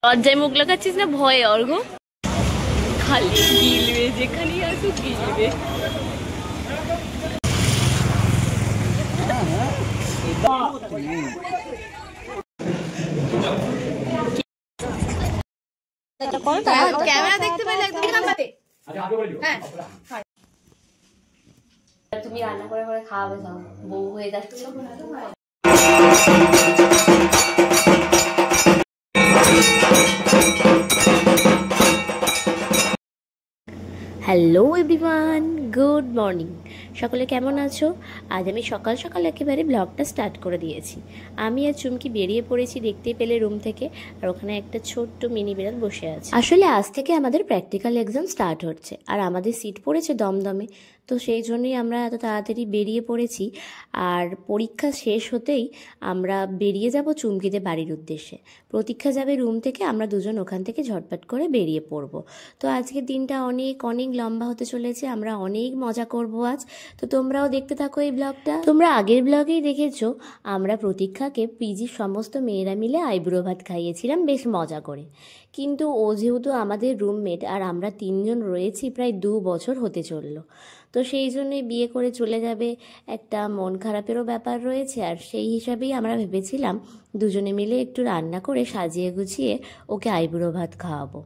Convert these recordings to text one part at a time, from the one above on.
লজ্জায় মুখ লাগাচ্ছিস না ভয়ে? অর্ঘ খালি গিলবে, যেখানেই আসুক গিলবে। ক্যামেরা দেখতে পেলে একদম তুমি রান্না করে করে খাওয়াবে, সব বউ হয়ে যাচ্ছ। Hello everyone, good morning. সকলে কেমন আছো? আজ আমি সকাল সকাল একেবারে ব্লগটা স্টার্ট করে দিয়েছি। আমি আর চুমকি বেরিয়ে পড়েছি, দেখতেই পেলে রুম থেকে। আর ওখানে একটা ছোট্ট মিনি বিড়াল বসে আছে। আসলে আজ থেকে আমাদের প্র্যাকটিক্যাল এক্সাম স্টার্ট হচ্ছে, আর আমাদের সিট পড়েছে দমদমে। তো সেই জন্যই আমরা এত তাড়াতাড়ি বেরিয়ে পড়েছি। আর পরীক্ষা শেষ হতেই আমরা বেরিয়ে যাব চুমকিদের বাড়ির উদ্দেশ্যে। প্রতীক্ষা যাবে রুম থেকে, আমরা দুজন ওখান থেকে ঝটপট করে বেরিয়ে পড়ব। তো আজকের দিনটা অনেক অনেক লম্বা হতে চলেছে, আমরা অনেক মজা করব আজ। তো তোমরাও দেখতে থাকো এই ব্লগটা। তোমরা আগের ব্লগেই দেখেছো আমরা প্রতীক্ষাকে পিজির সমস্ত মেয়েরা মিলে আইব্রো ভাত খাইয়েছিলাম বেশ মজা করে। কিন্তু ও যেহেতু আমাদের রুমমেট, আর আমরা তিনজন রয়েছি প্রায় 2 বছর হতে চললো, তো সেই জন্যই বিয়ে করে চলে যাবে, একটা মন খারাপেরও ব্যাপার রয়েছে। আর সেই হিসাবেই আমরা ভেবেছিলাম দুজনে মিলে একটু রান্না করে সাজিয়ে গুছিয়ে ওকে আইবুড়ো ভাত খাওয়াবো।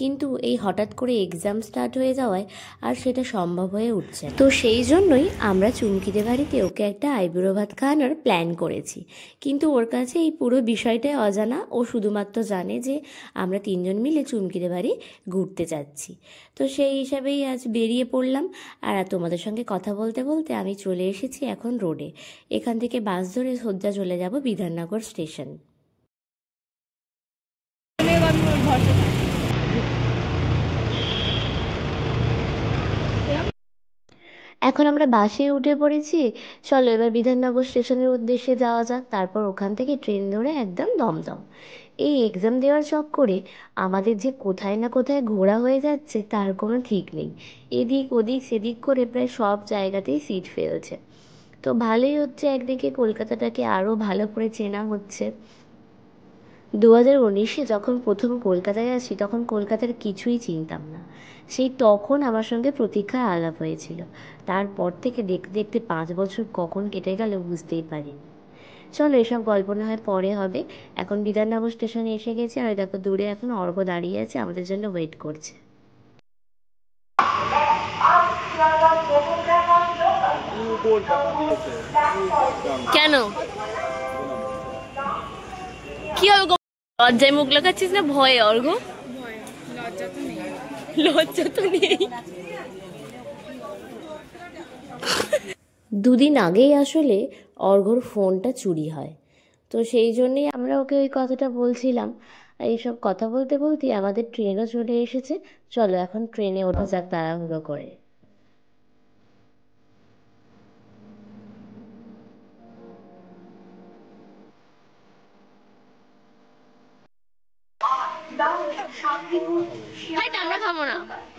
কিন্তু এই হঠাৎ করে এক্সাম স্টার্ট হয়ে যাওয়ায় আর সেটা সম্ভব হয়ে উঠছে। তো সেই জন্যই আমরা চুমকিদের বাড়িতে ওকে একটা আইবুড়ো ভাত খাওয়ানোর প্ল্যান করেছি। কিন্তু ওর কাছে এই পুরো বিষয়টাই অজানা। ও শুধুমাত্র জানে যে আমরা তিনজন মিলে চুমকিদের বাড়ি ঘুরতে যাচ্ছি। তো সেই হিসাবেই আজ বেরিয়ে পড়লাম। আর তোমাদের সঙ্গে কথা বলতে বলতে আমি চলে এসেছি এখন রোডে। এখান থেকে বাস ধরে সোজা চলে যাব বিধাননগর স্টেশন। এখন আমরা বাসে উঠে পড়েছি। চলো এবার বিধাননগর স্টেশনের উদ্দেশ্যে যাওয়া যাক, তারপর ওখান থেকে ট্রেন ধরে একদম দমদম। এই এক্সাম দেওয়ার চক্করে আমাদের যে কোথায় না কোথায় ঘোরা হয়ে যাচ্ছে তার কোনো ঠিক নেই। এদিক ওদিক সেদিক করে প্রায় সব জায়গাতেই সিট ফেলছে। তো ভালোই হচ্ছে, একদিকে কলকাতাটাকে আরও ভালো করে চেনা হচ্ছে। 2019-এ যখন প্রথম কলকাতায় আসি তখন কলকাতার কিছুই চিনতাম না। সেই তখন আমার সঙ্গে প্রতীক্ষার আলাপ হয়েছিল। তারপর থেকে দেখতে দেখতে 5 বছর কখন কেটে গেল বুঝতেই পারিনি। চলো এসব গল্প না হয় পরে হবে। এখন বিধাননগর স্টেশনে এসে গেছি, আর দেখো দূরে এখন অর্ঘ দাঁড়িয়ে আছে, আমাদের জন্য ওয়েট করছে। কেন কি হবে? লজ্জায় মুখ লাগাচ্ছিস না ভয়ে? অর্ঘ লজ্জা তো নেই। 2 দিন আগেই আসলে অর্ঘর ফোনটা চুরি হয়। তো সেই জন্যই আমরা ওকে ওই কথাটা বলছিলাম। এইসব কথা বলতে বলতে আমাদের ট্রেনও চলে এসেছে। চলো এখন ট্রেনে ওঠা যাক তাড়াহুড়ো করে।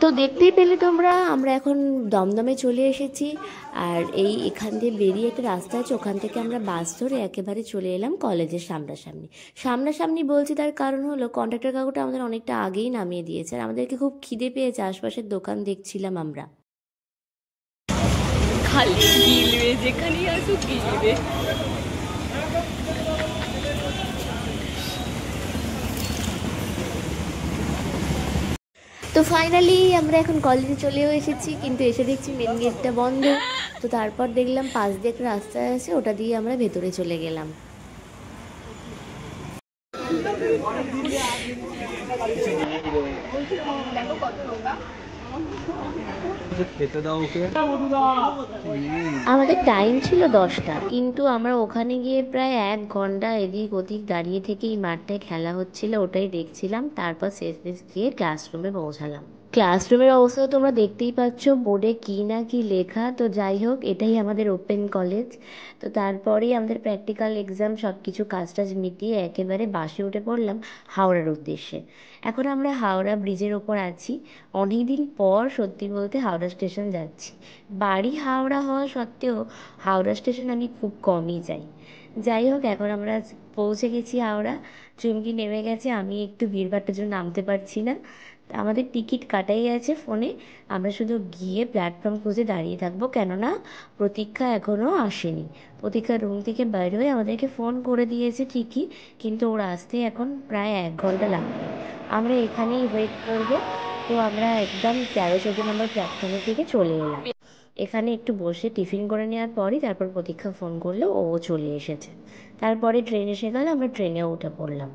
তো দেখতেই পেলে তোমরা, আমরা এখন দমদমে চলে এসেছি। আর এখান দিয়ে বেরিয়ে একটা রাস্তা আছে, ওখান থেকে আমরা বাস ধরে একেবারে চলে এলাম কলেজের সামনাসামনি। সামনাসামনি বলছি তার কারণ হলো কন্ডাক্টর কাকুটা আমাদের অনেকটা আগেই নামিয়ে দিয়েছে, আর আমাদেরকে খুব খিদে পেয়েছে, আশপাশের দোকান দেখছিলাম আমরা। খালি গিলবে, যেখানেই আসুক গিলবে। তো ফাইনালি আমরা এখন কলেজে চলেও এসেছি, কিন্তু এসে দেখছি মেন গেটটা বন্ধ। তো তারপর দেখলাম পাশ দিয়ে একটা রাস্তা আছে, ওটা দিয়ে আমরা ভেতরে চলে গেলাম। আমাদের টাইম ছিল 10টা, কিন্তু আমরা ওখানে গিয়ে প্রায় 1 ঘন্টা এদিক ওদিক দাঁড়িয়ে থেকে এই মাঠটায় খেলা হচ্ছিল ওটাই দেখছিলাম। তারপর শেষ গিয়ে ক্লাসরুমে পৌঁছালাম। ক্লাসরুমের অবস্থা তোমরা দেখতেই পাচ্ছ, বোর্ডে কি না কি লেখা। তো যাই হোক, এটাই আমাদের ওপেন কলেজ। তো তারপরেই আমাদের প্র্যাকটিক্যাল এক্সাম সব কিছু কাজ টাজ মিটিয়ে একেবারে বাসে উঠে পড়লাম হাওড়ার উদ্দেশ্যে। এখন আমরা হাওড়া ব্রিজের ওপর আছি। অনেক দিন পর সত্যি বলতে হাওড়া স্টেশন যাচ্ছি। বাড়ি হাওড়া হওয়া সত্ত্বেও হাওড়া স্টেশন আমি খুব কমই যাই। যাই হোক, এখন আমরা পৌঁছে গেছি হাওড়া। চুমকি নেমে গেছে, আমি একটু ভিড়ভাট্টার জন্য নামতে পারছি না। আমাদের টিকিট কাটাই আছে ফোনে, আমরা শুধু গিয়ে প্ল্যাটফর্ম খুঁজে দাঁড়িয়ে থাকবো, কেননা প্রতীক্ষা এখনও আসেনি। প্রতীক্ষা রুম থেকে বাইরে হয়ে আমাদেরকে ফোন করে দিয়েছে ঠিকই, কিন্তু ওরা আসতে এখন প্রায় 1 ঘন্টা লাগবে। আমরা এখানেই ওয়েট করবো। তো আমরা একদম 13-14 নম্বর প্ল্যাটফর্মের দিকে চলে এলাম। এখানে একটু বসে টিফিন করে নেওয়ার পরই তারপর প্রতীক্ষা ফোন করলো, ও চলে এসেছে। তারপরে ট্রেন এসে গেল, আমরা ট্রেনেও উঠে পড়লাম।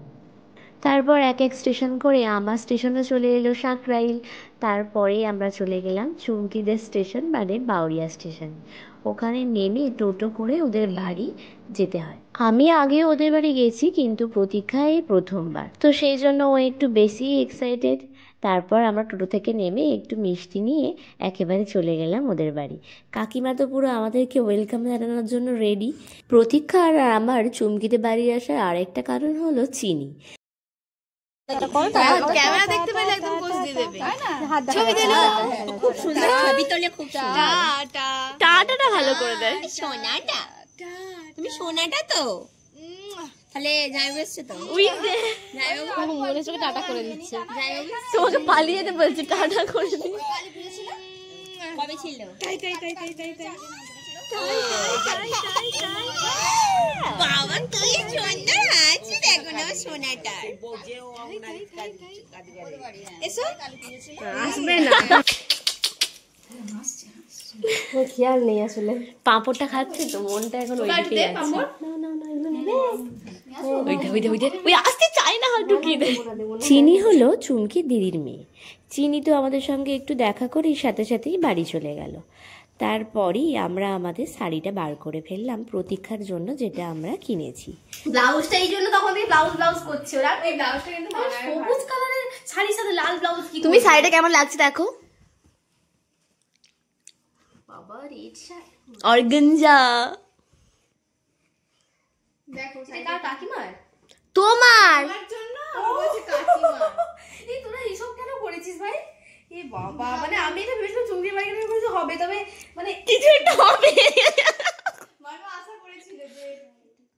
তারপর এক এক স্টেশন করে আমার স্টেশনে চলে এলো সাঁকরাইল। তারপরে আমরা চলে গেলাম চুমকিদের স্টেশন, মানে বাউরিয়া স্টেশন। ওখানে নেমে টোটো করে ওদের বাড়ি যেতে হয়। আমি আগে ওদের বাড়ি গেছি, কিন্তু প্রতীক্ষা এই প্রথমবার, তো সেই জন্য ও একটু বেশি এক্সাইটেড। তারপর আমরা টোটো থেকে নেমে একটু মিষ্টি নিয়ে একেবারে চলে গেলাম ওদের বাড়ি। কাকিমা তো পুরো আমাদেরকে ওয়েলকাম জানানোর জন্য রেডি। প্রতীক্ষা আর আমার চুমকিতে বাড়ি আসার আরেকটা কারণ হলো চিনি। ক্যামেরা দেখতে পেলে একদম পোজ দিয়ে দেবে, ছবি দিলে খুব সুন্দর, ছবি তোলে খুব সুন্দর। টাটাটা ভালো করে দেয়। সোনাটা, তুমি সোনাটা তো, তাহলে যাইব এসছে তো, মনে চোখে টাটা করে দিচ্ছে, তোমাকে পালিয়ে যেতে বলছে, টাটা করে দিচ্ছে। কবে ছিল? বাবা তুই সুন্দর আছিস, দেখো না সোনাটা। এসো, আসবে না, খেয়াল নেই আসলে। পাঁপড়টা খাচ্ছে তো, মনটা এখন ওইদিকে আছে। আসতে চায় না, ঢুকিয়ে দেয়। চিনি হলো চুমকি দিদির মেয়ে। চিনি তো আমাদের সঙ্গে একটু দেখা করেই সাথে সাথেই বাড়ি চলে গেল। তারপরই আমরা আমাদের শাড়িটা বার করে ফেললাম প্রতীক্ষার জন্য, যেটা আমরা কিনেছি। ব্লাউজটা এই জন্য তখন তুমি ব্লাউজ করছো, ওরা এই ব্লাউজটা কিন্তু সবুজ কালারের শাড়ির সাথে লাল ব্লাউজ। তুমি শাড়িটা কেমন লাগছে দেখো। বাবা রেড শাড়ি, অর্গানজা। দেখো এটা কার? কাকিমার? তোমার জন্য বলছি কাকিমা। এই তোরা এইসব কেন করেছিস ভাই? এ বাবা, মানে আমি এটা ভেবেছিলাম চুমকির বাড়ি গেলে কিছু হবে, তবে মানে কিছু একটা হবে। মানু আশা করেছিল যে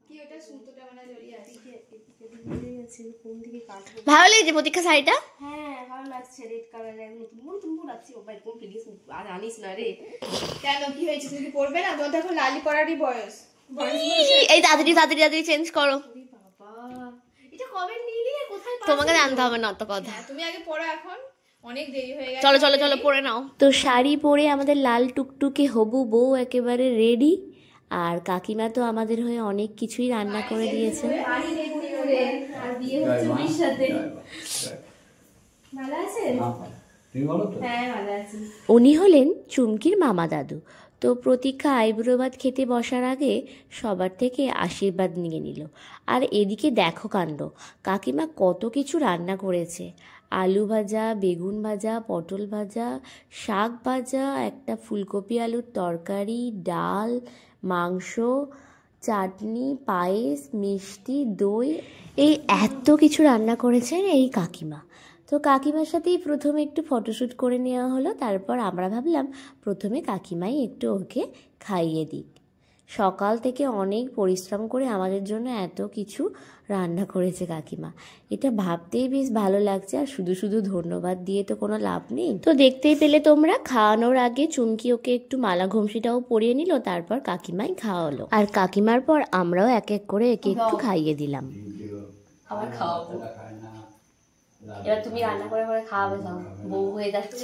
কি ওটা সুতোটা মানে জড়িয়ে আছে। ভালো লেগেছে প্রতীক্ষা শাড়িটা? হ্যাঁ ভালো লাগছে, রেড কালারের নতুন লাগছে। ও ভাই কোন প্লিজ আর আনিস না রে। কেন কি হয়েছে, তুমি কি পরবে না? তোমার তো এখন লালি পরারই বয়স। এই তাড়াতাড়ি চেঞ্জ করো। বাবা এটা কবে নিলি, কোথায়? তোমাকে জানতে হবে না অত কথা, তুমি আগে পড়ো, এখন অনেক দেরি হয়ে গেছে। চলো পরে নাও। তো শাড়ি পরে আমাদের লাল টুকটুকে হবু বউ একেবারে রেডি। আর কাকিমা তো আমাদের হয়ে অনেক কিছুই রান্না করে দিয়েছে। উনি হলেন চুমকির মামা দাদু। তো প্রতীক্ষা আইবুড়ো ভাত খেতে বসার আগে সবার থেকে আশীর্বাদ নিয়ে নিল। আর এদিকে দেখো কাণ্ড, কাকিমা কত কিছু রান্না করেছে। আলু ভাজা, বেগুন ভাজা, পটল ভাজা, শাক ভাজা, একটা ফুলকপি আলুর তরকারি, ডাল, মাংস, চাটনি, পায়েস, মিষ্টি, দই, এই এত কিছু রান্না করেছেন এই কাকিমা। তো কাকিমার সাথেই প্রথমে একটু ফটোশ্যুট করে নেওয়া হলো। তারপর আমরা ভাবলাম প্রথমে কাকিমাই একটু ওকে খাইয়ে দিক। সকাল থেকে অনেক পরিশ্রম করে আমাদের জন্য এত কিছু রান্না করেছে কাকিমা, এটা ভাবতেই বেশ ভালো লাগছে। আর শুধু শুধু ধন্যবাদ দিয়ে তো কোনো লাভ নেই। তো দেখতেই পেলে তোমরা, খাওয়ানোর আগে চুমকি ওকে একটু মালা ঘুমসিটাও পরিয়ে নিল, তারপর কাকিমাই খাওয়ালো। আর কাকিমার পর আমরাও এক এক করে একে একটু খাইয়ে দিলাম। আবার খাওয়াবো, এবার তুমি রান্না করে করে খাওয়াবে, যাও বউ হয়ে যাচ্ছ।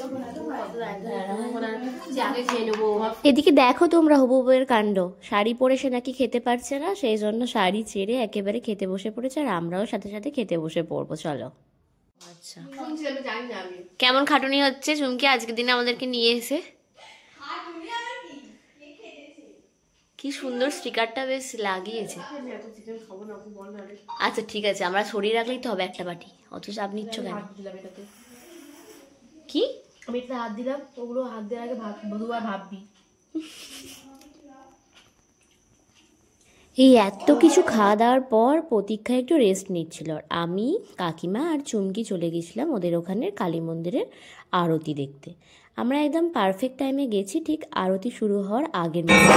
এদিকে দেখো তোমরা হবু বউয়ের কাণ্ড, শাড়ি পরে সে নাকি খেতে পারছে না, সেই জন্য শাড়ি ছেড়ে একেবারে খেতে বসে পড়েছে। আর আমরাও সাথে সাথে খেতে বসে পড়বো, চলো। আচ্ছা, কেমন খাটুনি হচ্ছে চুমকি আজকের দিনে আমাদেরকে নিয়ে এসে? কি সুন্দর স্টিকারটা বেশ লাগিয়েছে। আচ্ছা ঠিক আছে, আমরা সরিয়ে রাখলেই তো হবে একটা বাটি, অত চাপ নিচ্ছ কেন? কি আমি একটা হাত দিলাম, ওগুলো হাত দেওয়ার আগে ভাববি। এই এত কিছু খাওয়া দাওয়ার পর প্রতীক্ষা একটু রেস্ট নিচ্ছিল। আমি, কাকিমা আর চুমকি চলে গেছিলাম ওদের ওখানের কালী মন্দিরের আরতি দেখতে। আমরা একদম পারফেক্ট টাইমে গেছি, ঠিক আরতি শুরু হওয়ার আগের মতো।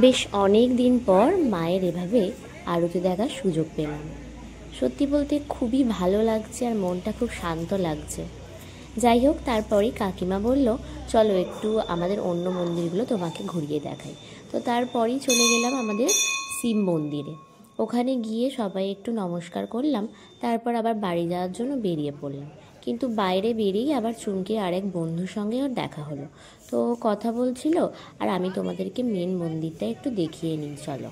বেশ অনেক দিন পর মায়ের এভাবে আরতি দেখার সুযোগ পেলাম। সত্যি বলতে খুবই ভালো লাগছে আর মনটা খুব শান্ত লাগছে। যাই হোক, তারপরেই কাকিমা বলল চলো একটু আমাদের অন্য মন্দিরগুলো তোমাকে ঘুরিয়ে দেখাই। তো তারপরেই চলে গেলাম আমাদের শিব মন্দিরে। ওখানে গিয়ে সবাই একটু নমস্কার করলাম, তারপর আবার বাড়ি যাওয়ার জন্য বেরিয়ে পড়লাম। কিন্তু বাইরে বেরিয়েই আবার চুমকির আরেক বন্ধুর সঙ্গে ওর দেখা হলো। তো কথা বলছিল, আর আমি তোমাদেরকে মেন মন্দিরটা একটু দেখিয়ে নিই, চলো।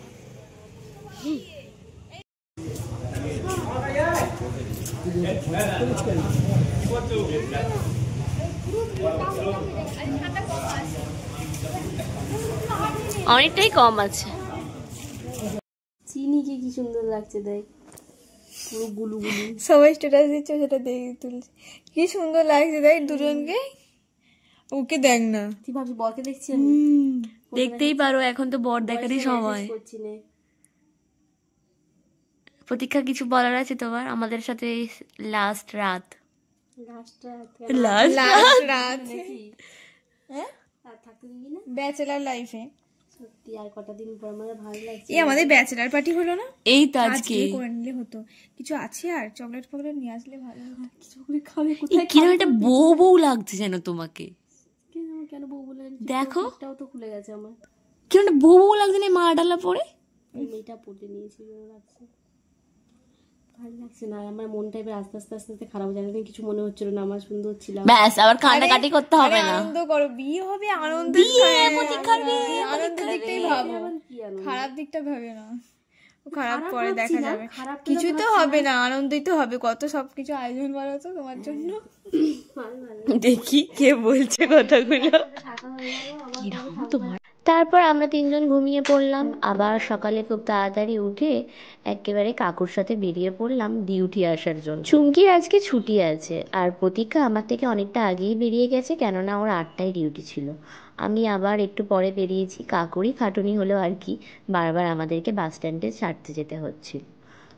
অনেকটাই কম আছে। চিনিকে কি সুন্দর লাগছে, দেখ পুরো গুলু গুলু। সবাই স্ট্যাটাস দিচ্ছে, সেটা দেখে তুলছে, কি সুন্দর লাগছে দেখ দুজনকে। ওকে দেখ না, তুই ভাবছি বরকে দেখছি আমি। দেখতেই পারো, এখন তো বর দেখারই সময়। করছি না। প্রতীক্ষা, কিছু বলার আছে তোমার আমাদের সাথে লাস্ট রাত? লাস্ট রাত আর থাকতে দিবি না ব্যাচেলার লাইফে। সত্যি আর কটা দিন পর আমার ভালো লাগছে। এই আমাদের ব্যাচেলার পার্টি হলো না, এই তো আজকে করে নিলে হতো। কিছু আছে আর চকলেট ফকলেট নিয়ে আসলে ভালো হতো। কিছু করে খাবে কোথায়? কিরকম একটা বউ বউ লাগছে যেন তোমাকে। কেন কেন বউ বলে? দেখো এটাও তো খুলে গেছে আমার। কিরকম একটা বউ বউ লাগছে না মা ডালা পরে। এই মেয়েটা পড়ে নিয়েছি, ভালো লাগছে। ভালো লাগছে না, আমার মনটা এবার আস্তে আস্তে আস্তে আস্তে খারাপ হয়ে যাচ্ছে। কিছু মনে হচ্ছিল না, আমার সুন্দর ছিলাম। ব্যাস, আবার কান্নাকাটি করতে হবে না। আনন্দ করো, বিয়ে হবে, আনন্দ আনন্দের দিকটাই ভাবো, খারাপ দিকটা ভাবে না। খারাপ পরে দেখা যাবে, কিছু তো হবে না, আনন্দই তো হবে। কত সবকিছু আয়োজন করা তো তোমার জন্য। দেখি কে বলছে কথাগুলো। কিরকম তোমার? তারপর আমরা তিনজন ঘুমিয়ে পড়লাম। আবার সকালে খুব তাড়াতাড়ি উঠে একেবারে কাকুর সাথে বেরিয়ে পড়লাম ডিউটি আসার জন্য। চুমকির আজকে ছুটি আছে, আর প্রতীক্ষা আমার থেকে অনেকটা আগেই বেরিয়ে গেছে, কেননা ওর 8টায় ডিউটি ছিল। আমি আবার একটু পরে বেরিয়েছি। কাকুরই খাটুনি হলো আর কি, বারবার আমাদেরকে বাস স্ট্যান্ডে ছাড়তে যেতে হচ্ছিল।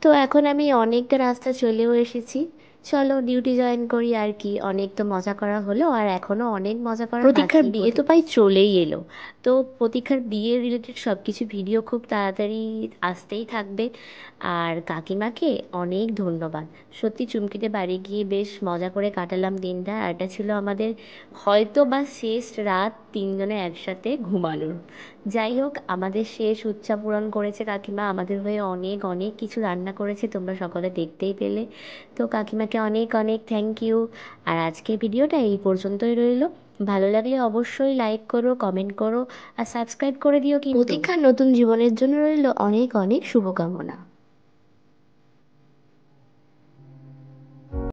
তো এখন আমি অনেকটা রাস্তা চলেও এসেছি। চলো ডিউটি জয়েন করি আর কি। অনেক তো মজা করা হলো, আর এখনো অনেক মজা করা। প্রতীক্ষার বিয়ে তো প্রায় চলেই এলো। তো প্রতীক্ষার বিয়ে রিলেটেড সব কিছু ভিডিও খুব তাড়াতাড়ি আসতেই থাকবে। আর কাকিমাকে অনেক ধন্যবাদ। সত্যি চুমকিতে বাড়ি গিয়ে বেশ মজা করে কাটালাম দিনটা। আর এটা ছিল আমাদের হয়তো বা শেষ রাত তিনজনে একসাথে ঘুমানোর। যাই হোক, আমাদের শেষ ইচ্ছা পূরণ করেছে কাকিমা। আমাদের হয়ে অনেক অনেক কিছু রান্না করেছে, তোমরা সকলে দেখতেই পেলে। তো কাকিমাকে অনেক অনেক থ্যাংক ইউ। আর আজকের ভিডিওটা এই পর্যন্তই রইল। ভালো লাগলে অবশ্যই লাইক করো, কমেন্ট করো আর সাবস্ক্রাইব করে দিও। কিন্তু প্রতীক্ষার নতুন জীবনের জন্য রইল অনেক অনেক শুভকামনা।